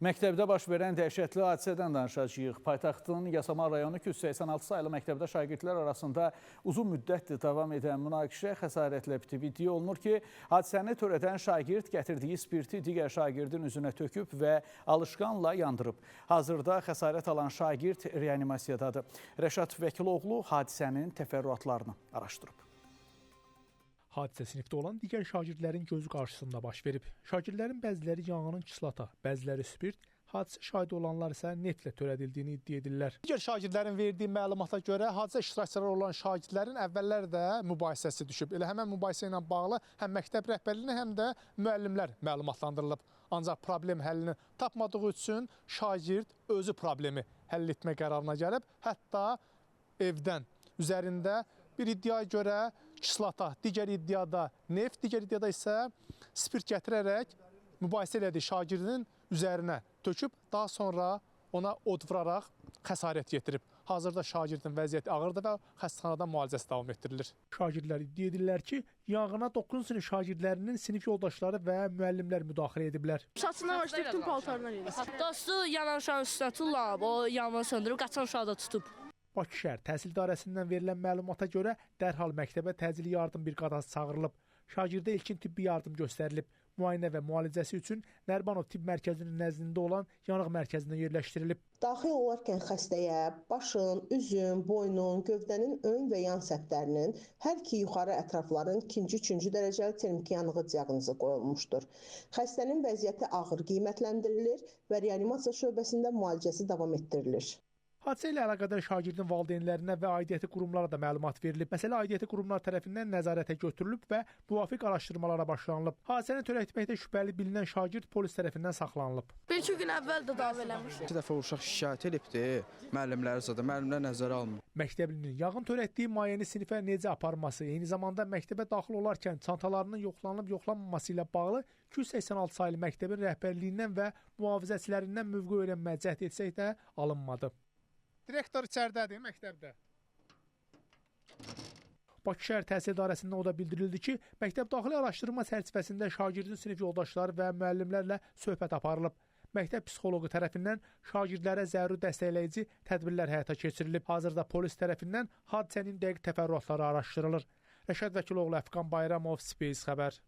Məktəbdə baş verən dəhşətli hadisədən danışacağıq. Paytaxtın Yasamal rayonu 286 sayılı məktəbdə şagirdlər arasında uzun müddətdir davam edən münaqişə xəsarətlə bitib. İddia olunur ki, hadisəni törədən şagird gətirdiyi spirti digər şagirdin üzünə töküb və alışqanla yandırıb. Hazırda xəsarət alan şagird reanimasiyadadır. Rəşad Vəkiloğlu hadisənin təfərrüatlarını araşdırıb. Hadisə sinifdə olan digər şagirdlərin gözü qarşısında baş verib. Şagirdlərin bəziləri yanğının kislata, bəziləri spirt, hadisə şahidi olanlar isə neftlə törədildiyini iddia edirlər. Digər şagirdlərin verdiyi məlumata görə hadisə iştirakçıları olan şagirdlərin əvvəllər də mübahisəsi düşüb. Elə həmən mübahisə ilə bağlı həm məktəb rəhbərliyinə, həm də müəllimlər məlumatlandırılıb. Ancaq problem həllini tapmadığı üçün şagird özü problemi həll etmə qərarına gəlib. Hətta evdən üzərində bir iddiaya görə kislata, digər iddiada neft, digər iddiada isə spirt gətirərək mübahisə elədiyi şagirdin üzərinə töküb, daha sonra ona od vuraraq xəsarət yetirib. Hazırda şagirdin vəziyyəti ağırdır və xəstəxanada müalicəsi davam etdirilir. Şagirdlər iddia edirlər ki, yanğına 9-cu sinif şagirdlərinin sinif yoldaşları və müəllimlər müdaxilə ediblər. Saçından başlayıb bütün paltarına verir. Dostu yanan uşağın üstünə tullab, o yanğını söndürüb, qaçan uşağı da tutub. Bakı şəhər Təhsil İdarəsindən verilən məlumata görə dərhal məktəbə təcili yardım briqadası çağırılıb. Şagirdə ilkin tibbi yardım göstərilib. Müayinə və müalicəsi üçün Nərimanov Tibb Mərkəzinin nəzdində olan yanıq mərkəzinə yerləşdirilib. Daxil olarkən xəstəyə başın, üzün, boynun, gövdənin ön və yan səthlərinin hər iki yuxarı ətrafların 2-ci, 3-cü dərəcəli termik yanığı diaqnozu qoyulmuşdur. Xəstənin vəziyyəti ağır qiymətləndirilir və reanimasiya şöbəsində müalicəsi davam etdirilir. Hadisə ilə əlaqədar şagirdin valideynlərinə və aidiyyəti qurumlara da məlumat verilib. Məsələ aidiyyəti qurumlar tərəfindən nəzarətə götürülüb və müvafiq araşdırmalara başlanılıb. Hadisəni törətməkdə şübhəli bilinən şagird polis tərəfindən saxlanılıb. Bir iki gün əvvəl də davam eləmiş. 2 dəfə uşaq şikayət edibdi, müəllimləri zadı, müəllimlər nəzərə almır. Məktəblinin yanğın törətdiyi mayeəni sinifə necə aparması, eyni zamanda məktəbə daxil olarkən çantalarının yoxlanılıb-yoxlanmaması ilə bağlı 286 sayılı məktəbin rəhbərliyindən və mühafizəçilərindən mövqe öyrənməyə cəhd etsək də alınmadı. Direktor içəridədir, məktəbdə. Bakı şəhər Təhsil İdarəsindən o da bildirildi ki, məktəb daxili araşdırma çərçivəsində şagirdin sinif yoldaşları və müəllimlərlə söhbət aparılıb. Məktəb psixoloqu tərəfindən şagirdlərə zəruri dəstəkləyici tədbirlər həyata keçirilib. Hazırda polis tərəfindən hadisənin dəqiq təfərrüatları araşdırılır. Rəşad Vəkiloğlu, Əfqan Bayramov, Space xəbər.